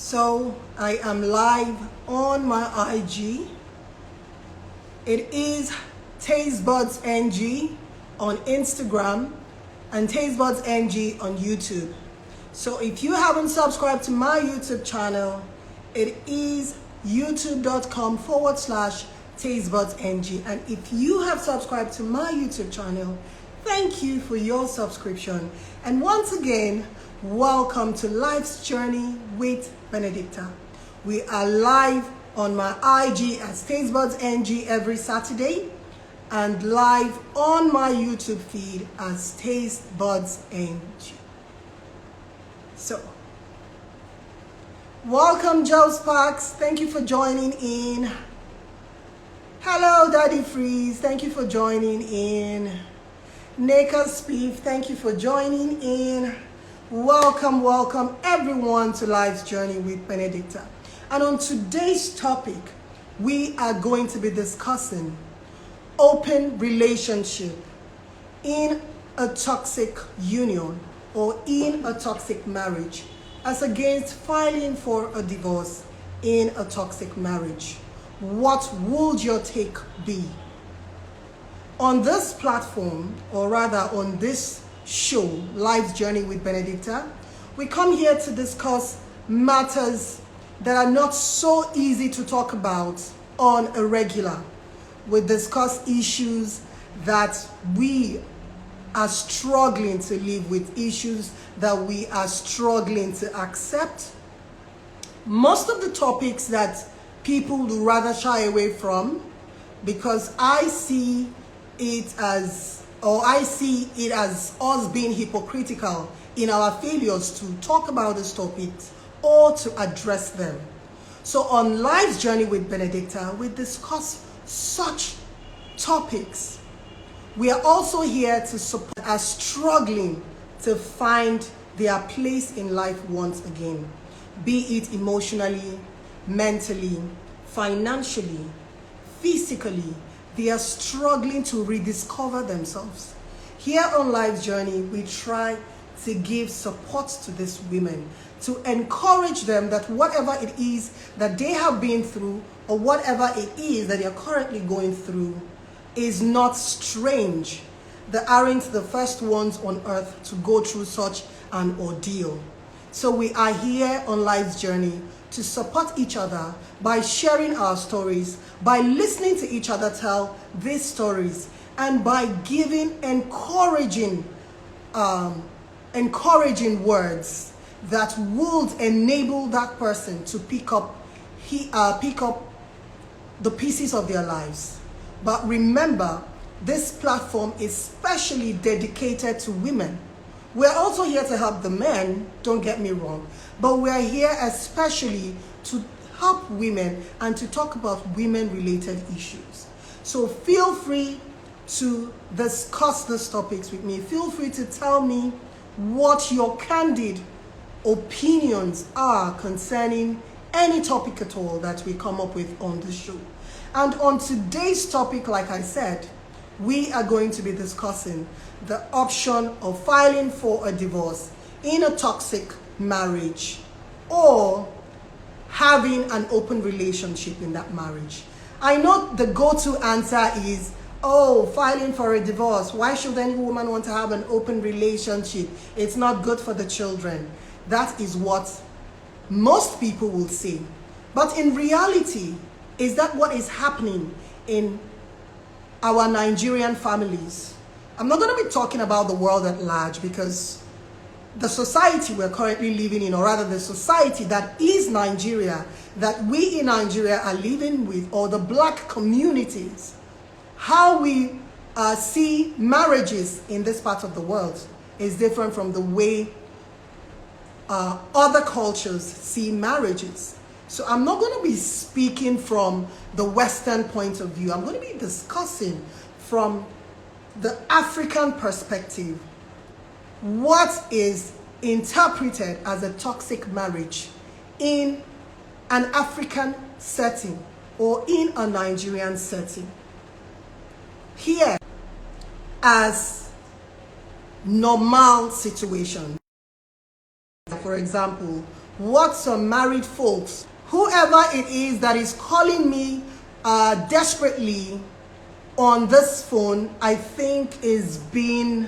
So I am live on my IG. It is Tastebuds NG on Instagram and Tastebuds NG on YouTube. So if you haven't subscribed to my YouTube channel, it is youtube.com/TastebudsNG. And if you have subscribed to my YouTube channel, thank you for your subscription. And once again, welcome to Life's Journey with Benedicta. We are live on my IG as TastebudsNG every Saturday and live on my YouTube feed as TastebudsNG. So, welcome Joe Sparks, thank you for joining in. Hello Daddy Freeze, thank you for joining in. Neka Spieth, thank you for joining in. Welcome everyone to Life's Journey with Benedicta. And on today's topic, we are going to be discussing open relationship in a toxic union or in a toxic marriage, as against filing for a divorce in a toxic marriage. What would your take be? On this platform, or rather on this show, Life's Journey with Benedicta, we come here to discuss matters that are not so easy to talk about on a regular. We discuss issues that we are struggling to live with, issues that we are struggling to accept. Most of the topics that people would rather shy away from, because I see it as us being hypocritical in our failures to talk about these topics or to address them. So on Life's Journey with Benedicta, we discuss such topics. We are also here to support those struggling to find their place in life once again, be it emotionally, mentally, financially, physically. They are struggling to rediscover themselves. Here on Life's Journey, we try to give support to these women, to encourage them that whatever it is that they have been through or whatever it is that they are currently going through is not strange. They aren't the first ones on earth to go through such an ordeal. So we are here on Life's Journey to support each other by sharing our stories, by listening to each other tell these stories, and by giving encouraging words that would enable that person to pick up the pieces of their lives. But remember, this platform is specially dedicated to women. We're also here to help the men, don't get me wrong, but we're here especially to help women and to talk about women-related issues. So feel free to discuss these topics with me. Feel free to tell me what your candid opinions are concerning any topic at all that we come up with on the show. And on today's topic, like I said, we are going to be discussing the option of filing for a divorce in a toxic marriage or having an open relationship in that marriage. I know the go-to answer is, oh, filing for a divorce. Why should any woman want to have an open relationship? It's not good for the children. That is what most people will say. But in reality, is that what is happening in our Nigerian families? I'm not going to be talking about the world at large, because the society we're currently living in, or rather the society that is Nigeria, that we in Nigeria are living with, or the black communities, how we see marriages in this part of the world is different from the way other cultures see marriages. So I'm not going to be speaking from the Western point of view. I'm going to be discussing from the African perspective what is interpreted as a toxic marriage in an African setting or in a Nigerian setting. Here, as normal situation. For example, what some married folks, whoever it is that is calling me desperately on this phone, I think is being...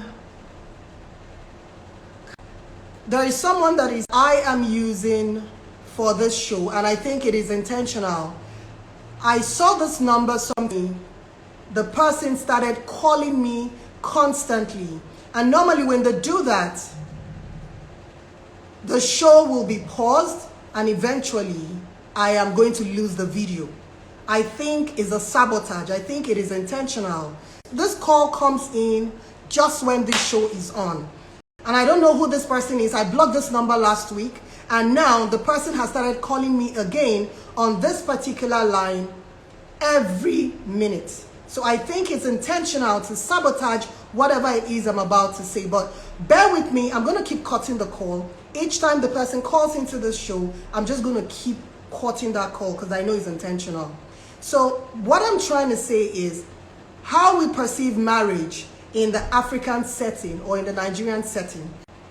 There is someone that is I am using for this show, and I think it is intentional. I saw this number, something. The person started calling me constantly. And normally when they do that, the show will be paused and eventually I am going to lose the video. I think it's a sabotage. I think it is intentional. This call comes in just when this show is on. And I don't know who this person is. I blocked this number last week. And now the person has started calling me again on this particular line every minute. So I think it's intentional to sabotage whatever it is I'm about to say. But bear with me. I'm going to keep cutting the call. Each time the person calls into this show, I'm just going to keep cutting that call because I know it's intentional. So what I'm trying to say is how we perceive marriage in the African setting or in the Nigerian setting.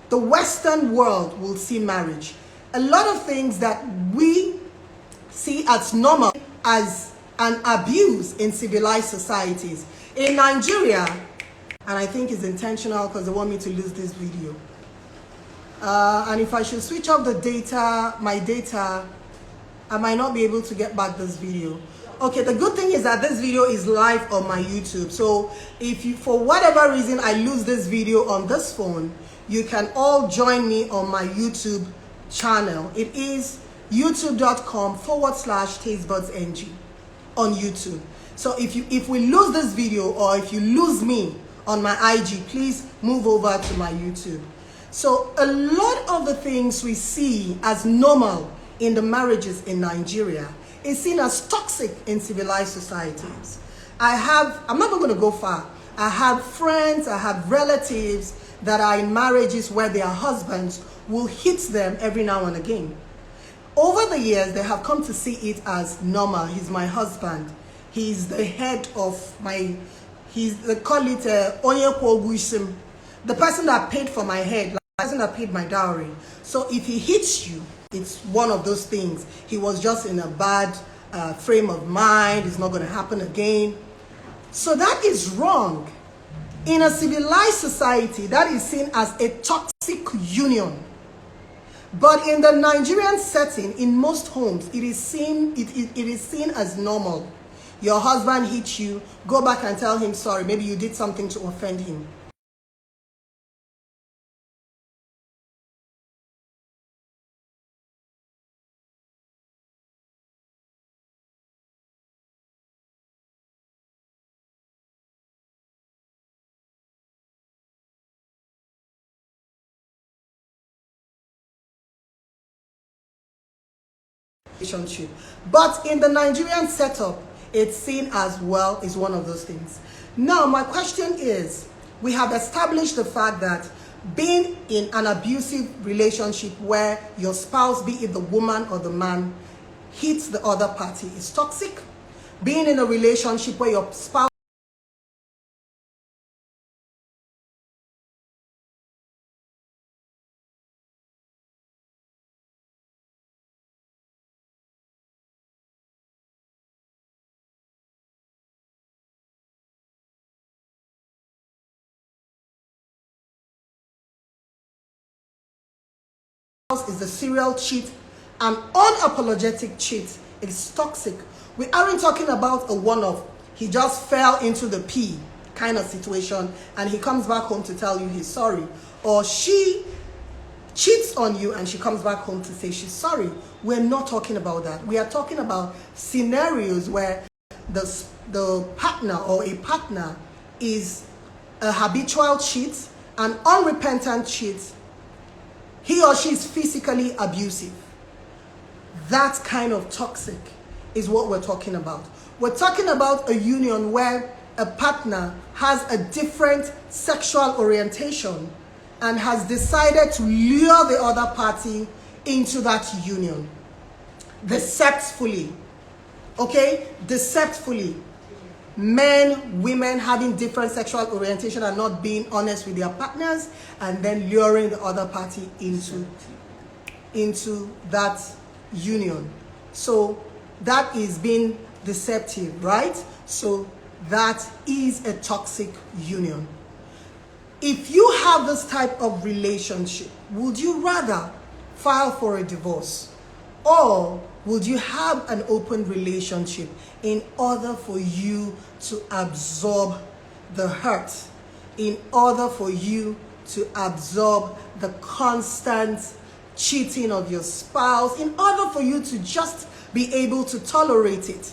The Western world will see marriage. A lot of things that we see as normal as an abuse in civilized societies. In Nigeria, and I think it's intentional because they want me to lose this video. And if I should switch off the data, my data, I might not be able to get back this video. Okay, the good thing is that this video is live on my YouTube. So if you, for whatever reason, I lose this video on this phone, you can all join me on my YouTube channel. It is youtube.com/tastebudsng on YouTube. So if we lose this video or if you lose me on my IG, please move over to my YouTube. So a lot of the things we see as normal in the marriages in Nigeria is seen as toxic in civilized societies. I'm not going to go far. I have friends, I have relatives that are in marriages where their husbands will hit them every now and again. Over the years, they have come to see it as normal. He's my husband. He's the head of my, they call it Onye Kwoguisim, the person that paid for my head, like the person that paid my dowry. So if he hits you, it's one of those things. He was just in a bad frame of mind. It's not going to happen again. So that is wrong. In a civilized society, that is seen as a toxic union. But in the Nigerian setting, in most homes, it is seen as normal. Your husband hit you, go back and tell him sorry. Maybe you did something to offend him. Relationship. But in the Nigerian setup, it's seen as, well, is one of those things. Now, my question is, we have established the fact that being in an abusive relationship where your spouse, be it the woman or the man, hits the other party is toxic. Being in a relationship where your spouse is the serial cheat, an unapologetic cheat, is toxic. We aren't talking about a one-off. He just fell into the pee kind of situation and he comes back home to tell you he's sorry. Or she cheats on you and she comes back home to say she's sorry. We're not talking about that. We are talking about scenarios where the partner or a partner is a habitual cheat, an unrepentant cheat. He or she is physically abusive. That kind of toxic is what we're talking about. We're talking about a union where a partner has a different sexual orientation and has decided to lure the other party into that union. Deceptfully. Okay? Deceptfully. Men, women having different sexual orientation and not being honest with their partners and then luring the other party into. into that union. So that is being deceptive, right? So that is a toxic union. If you have this type of relationship, would you rather file for a divorce, or would you have an open relationship in order for you to absorb the hurt, in order for you to absorb the constant cheating of your spouse, in order for you to just be able to tolerate it?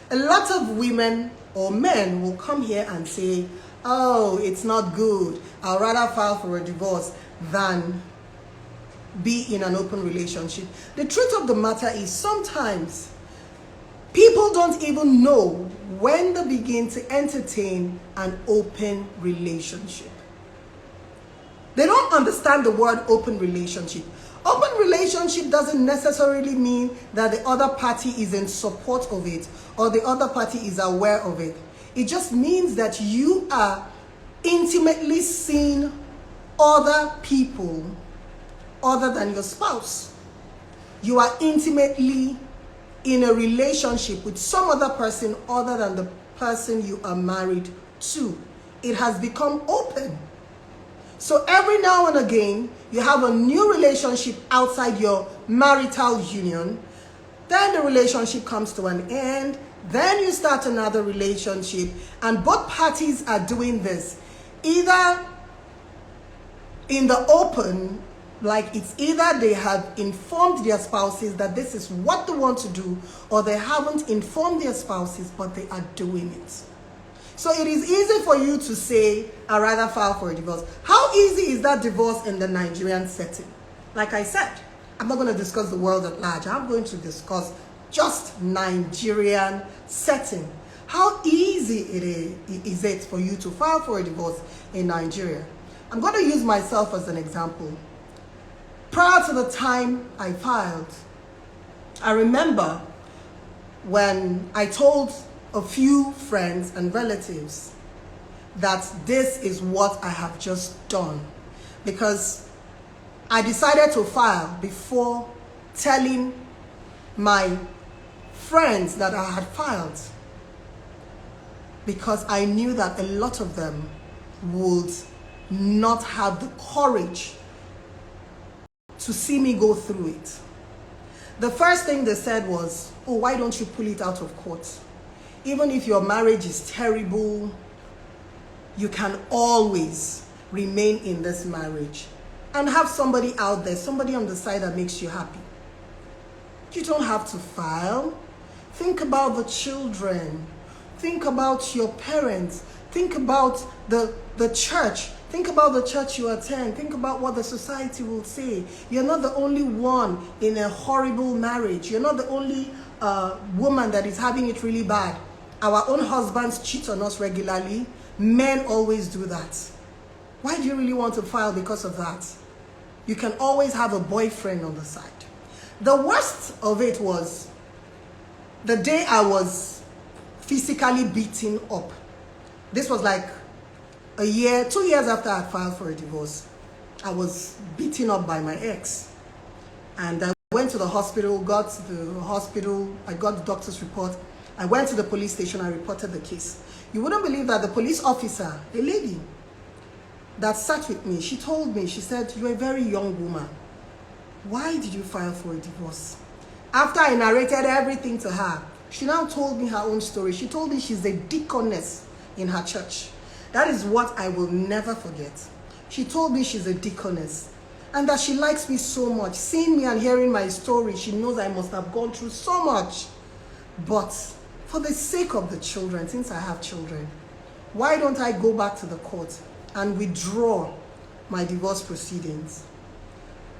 A lot of women or men will come here and say, oh, it's not good, I'll rather file for a divorce than be in an open relationship. The truth of the matter is, sometimes people don't even know when they begin to entertain an open relationship. They don't understand the word open relationship. Open relationship doesn't necessarily mean that the other party is in support of it or the other party is aware of it. It just means that you are intimately seeing other people other than your spouse. You are intimately in a relationship with some other person other than the person you are married to. It has become open. So every now and again, you have a new relationship outside your marital union. Then the relationship comes to an end. Then you start another relationship. And both parties are doing this either in the open, like it's either they have informed their spouses that this is what they want to do, or they haven't informed their spouses, but they are doing it. So it is easy for you to say, I'd rather file for a divorce. How easy is that divorce in the Nigerian setting? Like I said, I'm not going to discuss the world at large. I'm going to discuss just Nigerian setting. How easy is it for you to file for a divorce in Nigeria? I'm going to use myself as an example. Prior to the time I filed, I remember when I told a few friends and relatives that this is what I have just done, because I decided to file before telling my friends that I had filed, because I knew that a lot of them would not have the courage to see me go through it. The first thing they said was, oh, why don't you pull it out of court? Even if your marriage is terrible, you can always remain in this marriage and have somebody out there, somebody on the side that makes you happy. You don't have to file. Think about the children. Think about your parents. Think about the church. Think about the church you attend. Think about what the society will say. You're not the only one in a horrible marriage. You're not the only woman that is having it really bad. Our own husbands cheat on us regularly. Men always do that. Why do you really want to file because of that? You can always have a boyfriend on the side. The worst of it was the day I was physically beaten up. This was like 2 years after I filed for a divorce. I was beaten up by my ex. And I went to the hospital, I got the doctor's report. I went to the police station, I reported the case. You wouldn't believe that the police officer, a lady that sat with me, she told me, she said, you're a very young woman. Why did you file for a divorce? After I narrated everything to her, she now told me her own story. She told me she's a deaconess in her church. That is what I will never forget. She told me she's a deaconess and that she likes me so much. Seeing me and hearing my story, she knows I must have gone through so much. But for the sake of the children, since I have children, why don't I go back to the court and withdraw my divorce proceedings?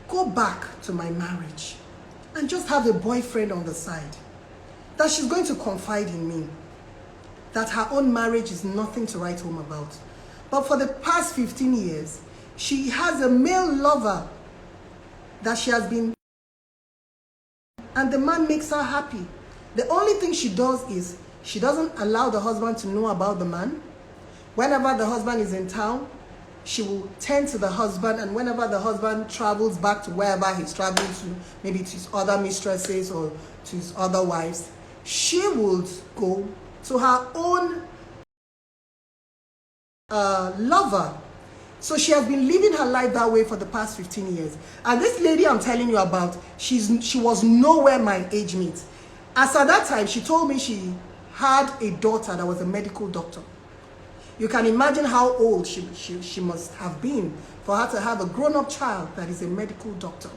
Go back to my marriage and just have a boyfriend on the side. That she's going to confide in me. That her own marriage is nothing to write home about. But for the past 15 years, she has a male lover that she has been, and the man makes her happy. The only thing she does is she doesn't allow the husband to know about the man. Whenever the husband is in town, she will tend to the husband, and whenever the husband travels back to wherever he's traveling to, maybe to his other mistresses or to his other wives, she would go to her own lover. So she has been living her life that way for the past 15 years. And this lady I'm telling you about, she was nowhere my age mate. As at that time, she told me she had a daughter that was a medical doctor. You can imagine how old she must have been for her to have a grown-up child that is a medical doctor.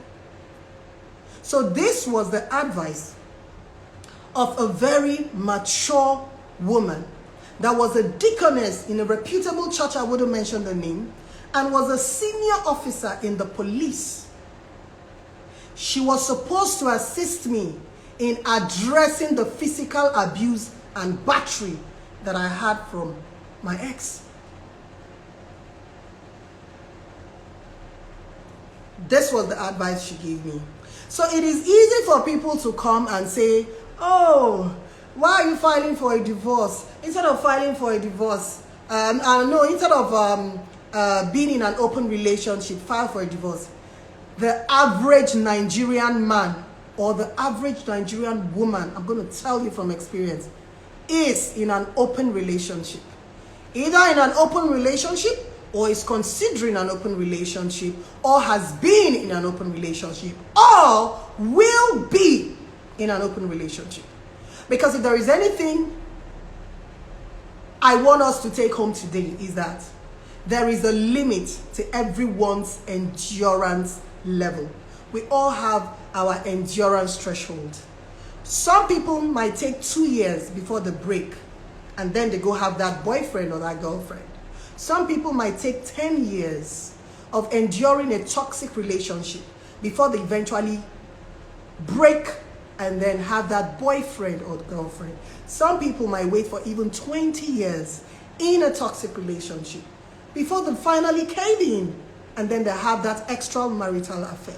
So this was the advice of a very mature woman that was a deaconess in a reputable church, I wouldn't mention the name, and was a senior officer in the police. She was supposed to assist me in addressing the physical abuse and battery that I had from my ex. This was the advice she gave me. So it is easy for people to come and say, oh, why are you filing for a divorce? Instead of filing for a divorce, instead of being in an open relationship, file for a divorce. The average Nigerian man or the average Nigerian woman, I'm going to tell you from experience, is in an open relationship. Either in an open relationship, or is considering an open relationship, or has been in an open relationship, or will be in an open relationship. Because if there is anything I want us to take home today, is that there is a limit to everyone's endurance level. We all have our endurance threshold. Some people might take 2 years before the break, and then they go have that boyfriend or that girlfriend. Some people might take 10 years of enduring a toxic relationship before they eventually break and then have that boyfriend or girlfriend. Some people might wait for even 20 years in a toxic relationship before they finally cave in, and then they have that extramarital affair.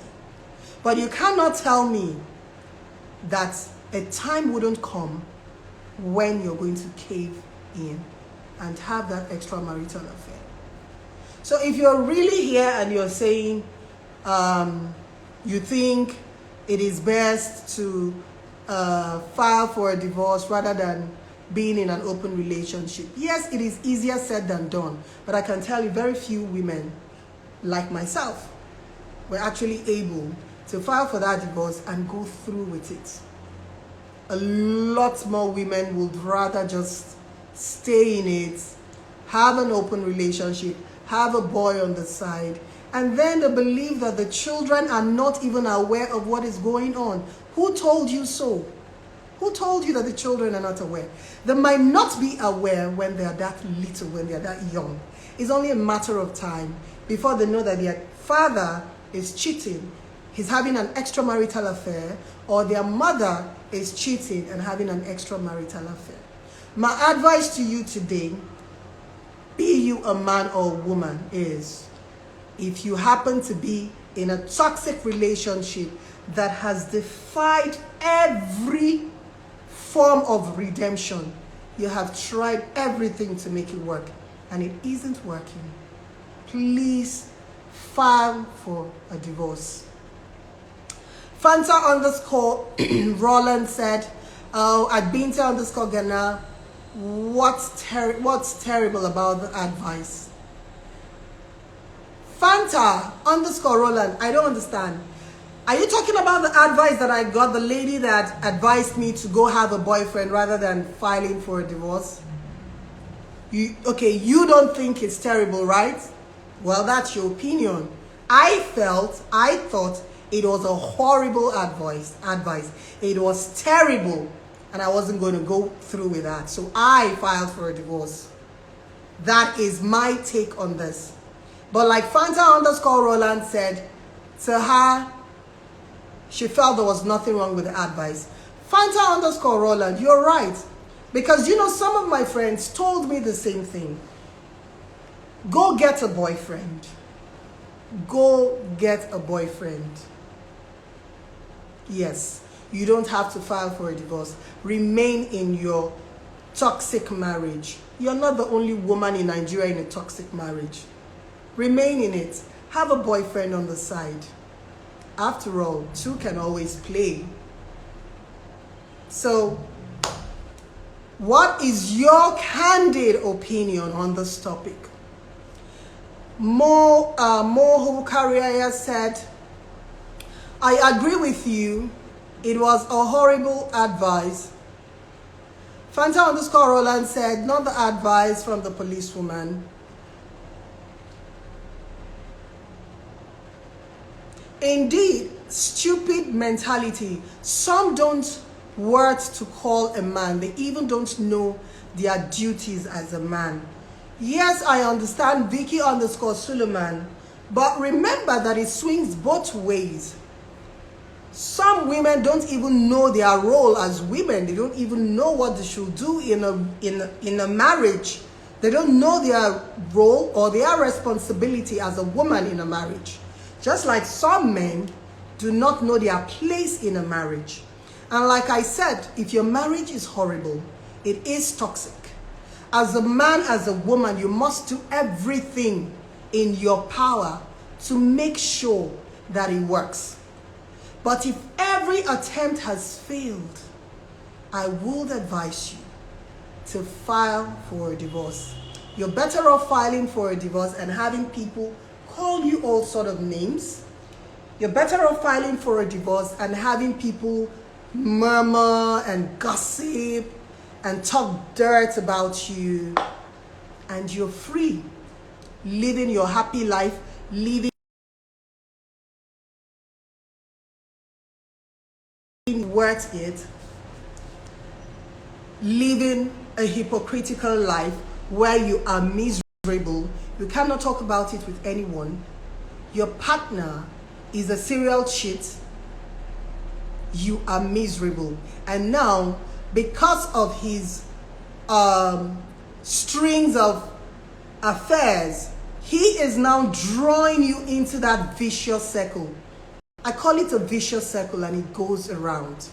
But you cannot tell me that a time wouldn't come when you're going to cave in and have that extramarital affair. So if you're really here and you're saying you think it is best to file for a divorce rather than being in an open relationship, yes, it is easier said than done. But I can tell you very few women like myself were actually able to file for that divorce and go through with it. A lot more women would rather just stay in it, have an open relationship, have a boy on the side, and then they believe that the children are not even aware of what is going on. Who told you so? Who told you that the children are not aware? They might not be aware when they are that little, when they are that young. It's only a matter of time before they know that their father is cheating, he's having an extramarital affair, or their mother is cheating and having an extramarital affair. My advice to you today, be you a man or a woman, is if you happen to be in a toxic relationship that has defied every form of redemption, you have tried everything to make it work and it isn't working, please file for a divorce. Fanta_ Roland said, oh, at Binta_ Ghana, what's terrible about the advice? Fanta_ Roland, I don't understand. Are you talking about the advice that I got, the lady that advised me to go have a boyfriend rather than filing for a divorce? You don't think it's terrible, right? Well, that's your opinion. I thought it was a horrible advice. It was terrible, and I wasn't going to go through with that. So I filed for a divorce. That is my take on this. But like Fanta_ Roland said, to her, she felt there was nothing wrong with the advice. Fanta_ Roland, you're right. Because, you know, some of my friends told me the same thing. Go get a boyfriend. Go get a boyfriend. Yes, you don't have to file for a divorce. Remain in your toxic marriage. You're not the only woman in Nigeria in a toxic marriage. Remain in it. Have a boyfriend on the side. After all, two can always play. So, what is your candid opinion on this topic? Moho Kariaya said, I agree with you. It was a horrible advice. Fanta Roland said, not the advice from the policewoman. Indeed, stupid mentality. Some don't worth to call a man. They even don't know their duties as a man. Yes, I understand Vicky _Suleiman, but remember that it swings both ways. Some women don't even know their role as women. They don't even know what they should do in a marriage. They don't know their role or their responsibility as a woman in a marriage. Just like some men do not know their place in a marriage. And like I said, if your marriage is horrible, it is toxic. As a man, as a woman, you must do everything in your power to make sure that it works. But if every attempt has failed, I would advise you to file for a divorce. You're better off filing for a divorce and having people call you all sort of names. You're better off filing for a divorce and having people murmur and gossip and talk dirt about you, and you're free, living your happy life, living worth it, living a hypocritical life where you are miserable. You cannot talk about it with anyone. Your partner is a serial cheat. You are miserable. And now, because of his strings of affairs, he is now drawing you into that vicious circle. I call it a vicious circle, and it goes around.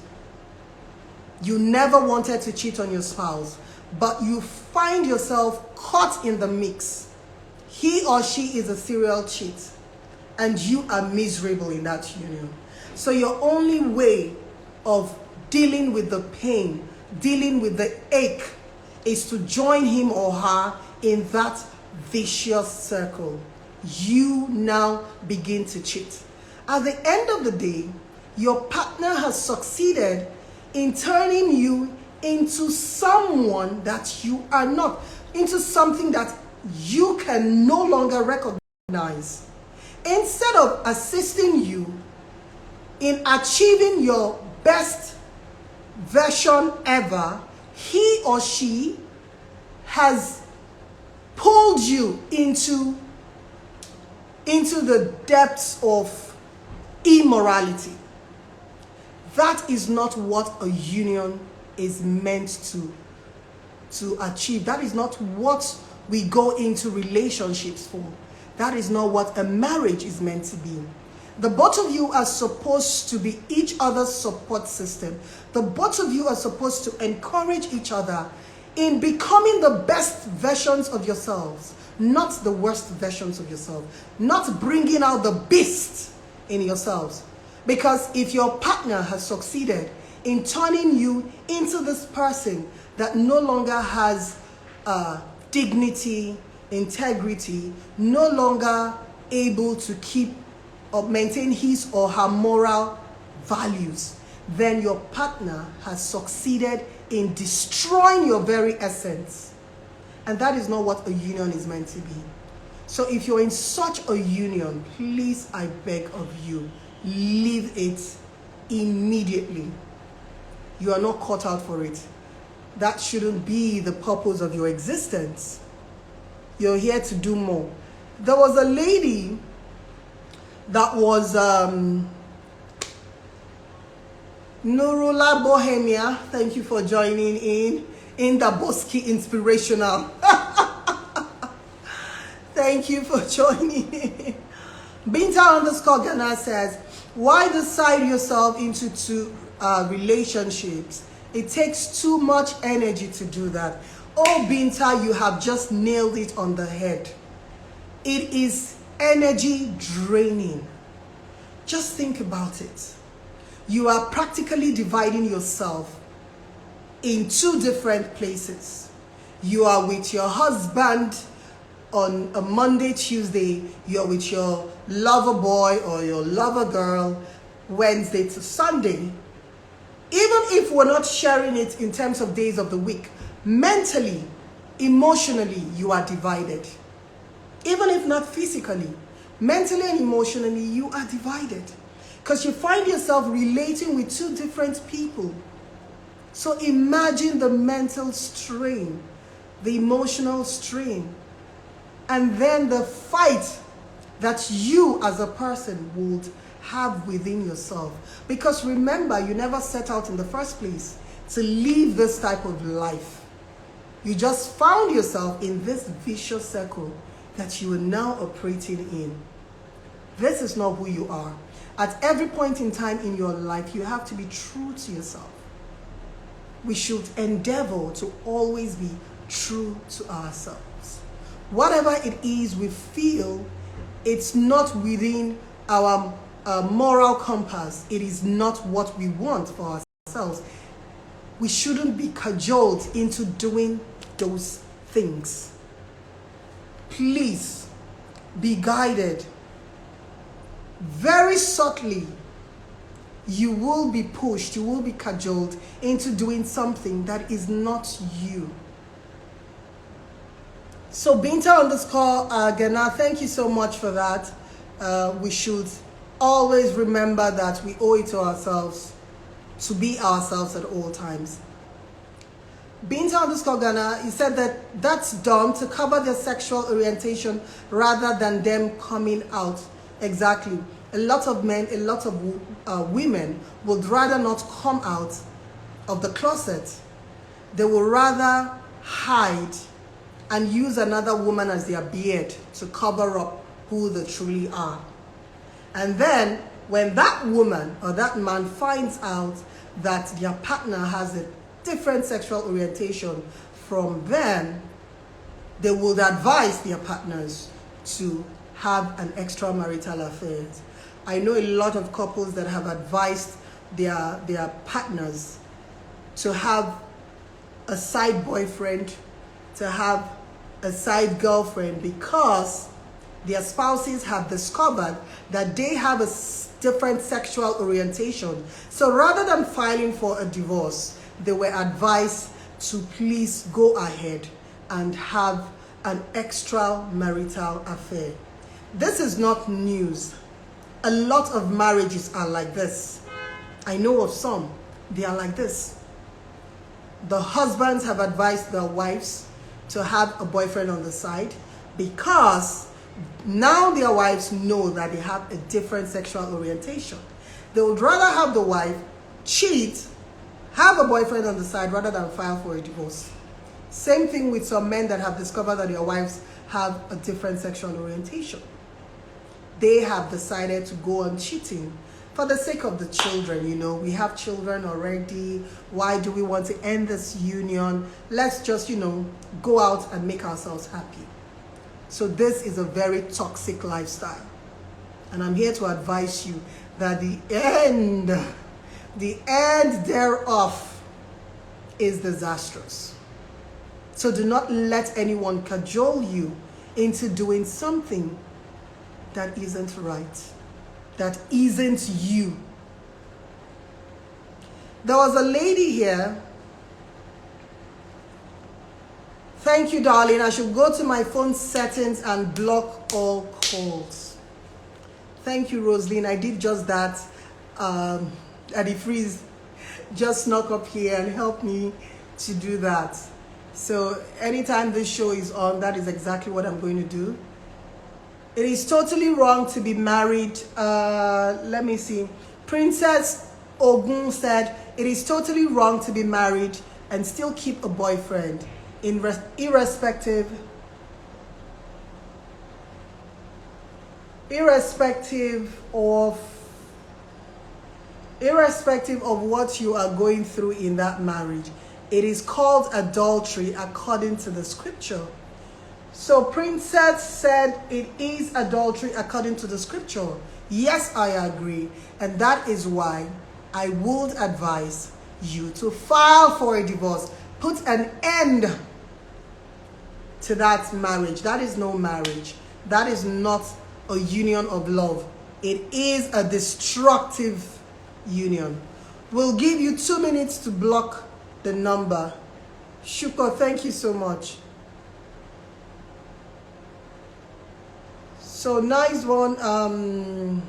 You never wanted to cheat on your spouse, but you find yourself caught in the mix. He or she is a serial cheat, and you are miserable in that union. So your only way of dealing with the pain, dealing with the ache, is to join him or her in that vicious circle. You now begin to cheat. At the end of the day, your partner has succeeded in turning you into someone that you are not, into something that you can no longer recognize. Instead of assisting you in achieving your best version ever, he or she has pulled you into the depths of immorality. That is not what a union is meant to achieve. That is not what we go into relationships for. That is not what a marriage is meant to be. The both of you are supposed to be each other's support system. The both of you are supposed to encourage each other in becoming the best versions of yourselves, not the worst versions of yourself, not bringing out the beast in yourselves. Because if your partner has succeeded in turning you into this person that no longer has dignity, integrity, no longer able to keep or maintain his or her moral values, then your partner has succeeded in destroying your very essence. And that is not what a union is meant to be. So if you're in such a union, please, I beg of you, leave it immediately. You are not caught out for it. That shouldn't be the purpose of your existence. You're here to do more. There was a lady that was Nurula Bohemia. Thank you for joining in the Boski Inspirational. Thank you for joining in. Binta_Ghana says, why decide yourself into two relationships? It takes too much energy to do that. Oh, Binta, you have just nailed it on the head. It is energy draining. Just think about it. You are practically dividing yourself in two different places. You are with your husband on a Monday, Tuesday. You're with your lover boy or your lover girl Wednesday to Sunday. Even if we're not sharing it in terms of days of the week, mentally, emotionally, you are divided. Even if not physically, mentally and emotionally, you are divided. Because you find yourself relating with two different people. So imagine the mental strain, the emotional strain, and then the fight that you as a person would have within yourself. Because remember, you never set out in the first place to live this type of life. You just found yourself in this vicious circle that you are now operating in. This is not who you are. At every point in time in your life, you have to be true to yourself. We should endeavor to always be true to ourselves. Whatever it is we feel, it's not within our moral compass. It is not what we want for ourselves. We shouldn't be cajoled into doing those things. Please be guided. Very subtly, you will be pushed, you will be cajoled into doing something that is not you. So Binta_Ghana, thank you so much for that. We should always remember that we owe it to ourselves to be ourselves at all times. Binta_Ghana, he said that that's dumb to cover their sexual orientation rather than them coming out. Exactly. A lot of men, a lot of women would rather not come out of the closet. They would rather hide and use another woman as their beard to cover up who they truly are. And then when that woman or that man finds out that their partner has a different sexual orientation from them, they would advise their partners to have an extramarital affair. I know a lot of couples that have advised their partners to have a side boyfriend, to have a side girlfriend, because their spouses have discovered that they have a different sexual orientation. So rather than filing for a divorce, they were advised to please go ahead and have an extramarital affair. This is not news. A lot of marriages are like this. I know of some. They are like this. The husbands have advised their wives to have a boyfriend on the side because now their wives know that they have a different sexual orientation. They would rather have the wife cheat, have a boyfriend on the side rather than file for a divorce. Same thing with some men that have discovered that their wives have a different sexual orientation. They have decided to go on cheating for the sake of the children. You know, we have children already. Why do we want to end this union? Let's just, go out and make ourselves happy. So this is a very toxic lifestyle. And I'm here to advise you that the end thereof is disastrous. So do not let anyone cajole you into doing something that isn't right, that isn't you. There was a lady here. Thank you, darling. I should go to my phone settings and block all calls. Thank you, Rosaline. I did just that. Adi Freeze just snuck up here and helped me to do that. So anytime this show is on, that is exactly what I'm going to do. It is totally wrong to be married. Let me see. Princess Ogun said, it is totally wrong to be married and still keep a boyfriend, irrespective of what you are going through in that marriage. It is called adultery according to the scripture. So Princess said it is adultery according to the scripture. Yes, I agree. And that is why I would advise you to file for a divorce. Put an end to that marriage. That is no marriage. That is not a union of love. It is a destructive union. We'll give you 2 minutes to block the number. Shuko, thank you so much. So nice one.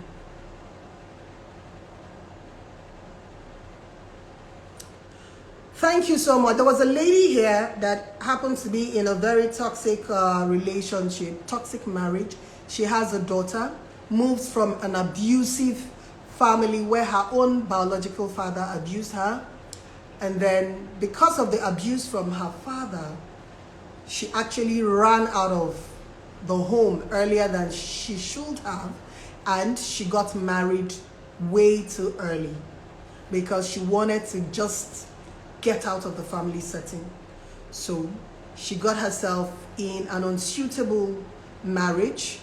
Thank you so much. There was a lady here that happens to be in a very toxic relationship, toxic marriage. She has a daughter, moves from an abusive family where her own biological father abused her. And then because of the abuse from her father, she actually ran out of the home earlier than she should have. And she got married way too early because she wanted to just get out of the family setting. So she got herself in an unsuitable marriage.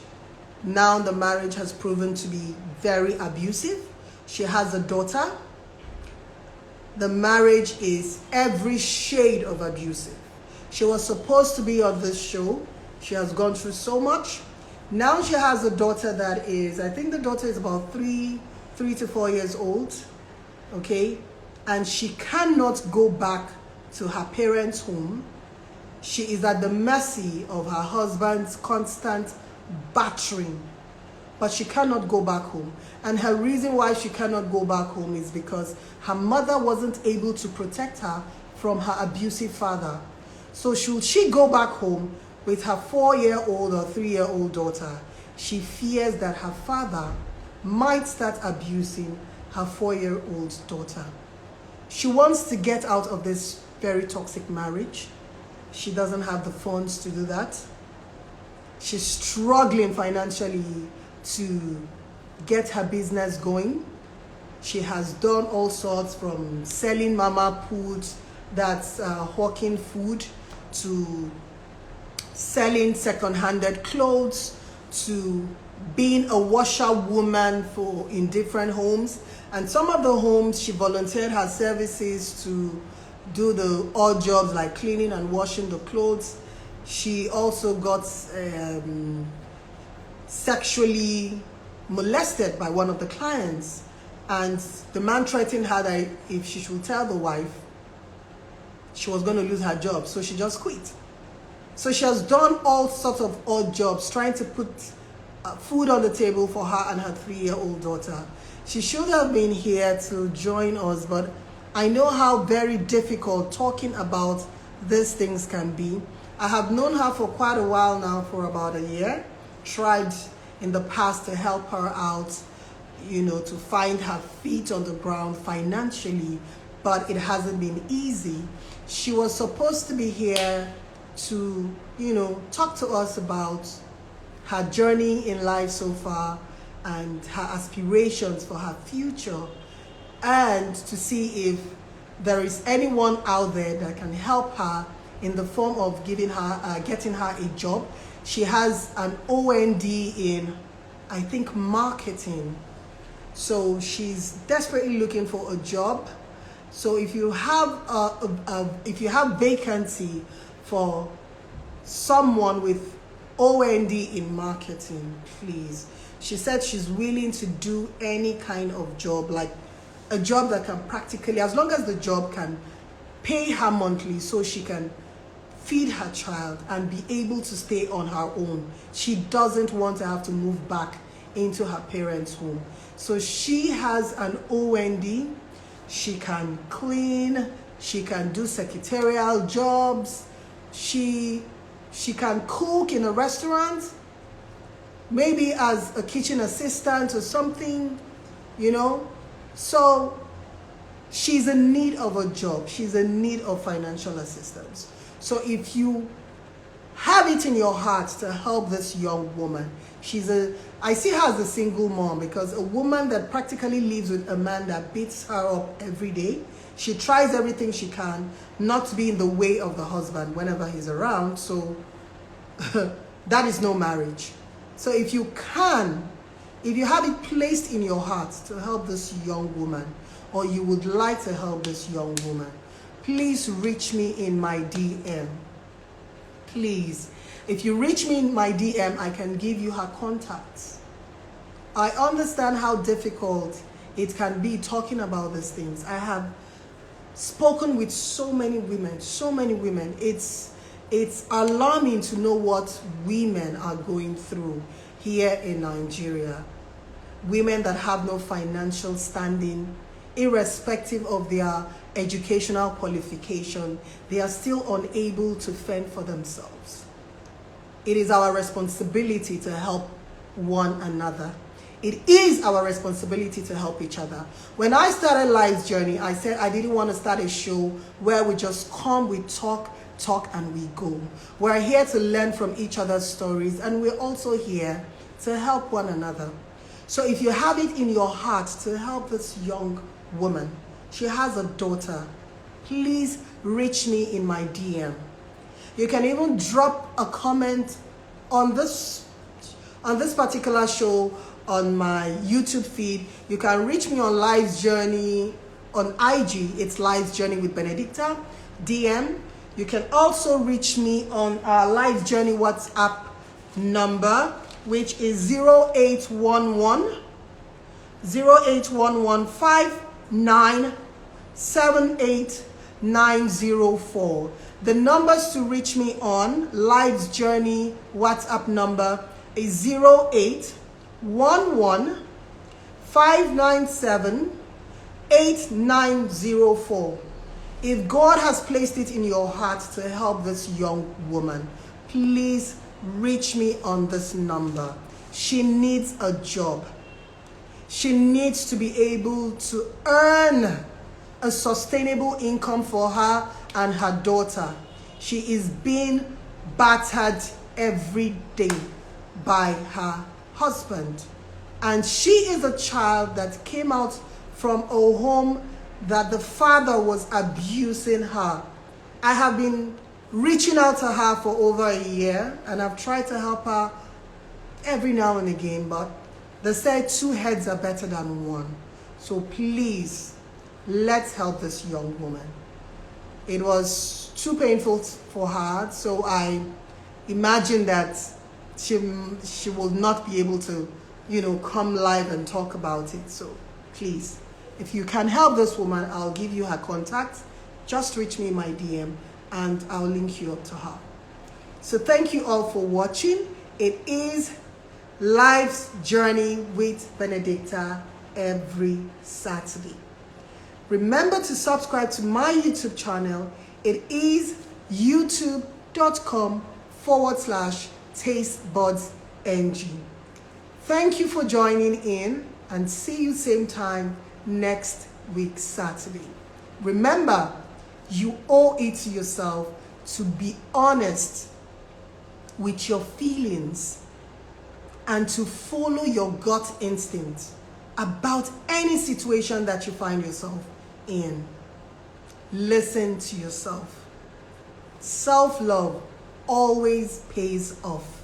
Now the marriage has proven to be very abusive. She has a daughter. The marriage is every shade of abusive. She was supposed to be on this show. She has gone through so much. Now she has a daughter that is, I think the daughter is about 3 to 4 years old. Okay? And she cannot go back to her parents' home. She is at the mercy of her husband's constant battering. But she cannot go back home. And her reason why she cannot go back home is because her mother wasn't able to protect her from her abusive father. So should she go back home with her 4-year-old or 3-year-old daughter, she fears that her father might start abusing her 4-year-old daughter. She wants to get out of this very toxic marriage. She doesn't have the funds to do that. She's struggling financially to get her business going. She has done all sorts, from selling mama food, that's hawking food, to selling second-handed clothes, to being a washerwoman in different homes. And some of the homes she volunteered her services to do the odd jobs like cleaning and washing the clothes. She also got sexually molested by one of the clients, and the man threatened her that if she should tell the wife, she was going to lose her job. So she just quit. So she has done all sorts of odd jobs trying to put food on the table for her and her 3-year-old daughter. She should have been here to join us, but I know how very difficult talking about these things can be. I have known her for quite a while now, for about a year. Tried in the past to help her out, you know, to find her feet on the ground financially, but it hasn't been easy. She was supposed to be here to, you know, talk to us about her journey in life so far and her aspirations for her future, and to see if there is anyone out there that can help her in the form of getting her a job. She has an OND in, I think, marketing. So she's desperately looking for a job. So if you have vacancy for someone with OND in marketing, please. She said she's willing to do any kind of job, like a job that can practically, as long as the job can pay her monthly so she can feed her child and be able to stay on her own. She doesn't want to have to move back into her parents' home. So she has an OND. She can clean, she can do secretarial jobs, she can cook in a restaurant, maybe as a kitchen assistant or something, you know. So she's in need of a job. She's in need of financial assistance. So if you have it in your heart to help this young woman, I see her as a single mom, because a woman that practically lives with a man that beats her up every day. She tries everything she can not to be in the way of the husband whenever he's around. So that is no marriage. So if you can, if you have it placed in your heart to help this young woman, or you would like to help this young woman, please reach me in my DM. Please. If you reach me in my DM, I can give you her contacts. I understand how difficult it can be talking about these things. I have spoken with so many women, so many women. It's alarming to know what women are going through here in Nigeria. Women that have no financial standing, irrespective of their educational qualification, they are still unable to fend for themselves. It is our responsibility to help one another. It is our responsibility to help each other. When I started Life's Journey, I said I didn't want to start a show where we just come, we talk, and we go. We're here to learn from each other's stories, and we're also here to help one another. So if you have it in your heart to help this young woman, she has a daughter, please reach me in my DM. You can even drop a comment on this particular show on my YouTube feed. You can reach me on Life's Journey on IG. It's Life's Journey with Benedicta. DM. You can also reach me on our Life's Journey WhatsApp number, which is 0811 5978904. The numbers to reach me on Life's Journey WhatsApp number is 0811 5978904. If God has placed it in your heart to help this young woman, please reach me on this number. She needs a job. She needs to be able to earn a sustainable income for her and her daughter. She is being battered every day by her husband. And she is a child that came out from a home that the father was abusing her. I have been reaching out to her for over a year, and I've tried to help her every now and again, but they say 2 heads are better than 1. So please, let's help this young woman. It was too painful for her, so I imagine that she will not be able to, come live and talk about it. So please, if you can help this woman, I'll give you her contact. Just reach me in my DM and I'll link you up to her. So thank you all for watching. It is Life's Journey with Benedicta every Saturday. Remember to subscribe to my YouTube channel. It is youtube.com/tastebudsng. Thank you for joining in, and see you same time next week Saturday. Remember, you owe it to yourself to be honest with your feelings and to follow your gut instinct about any situation that you find yourself in. Listen to yourself. Self-love always pays off.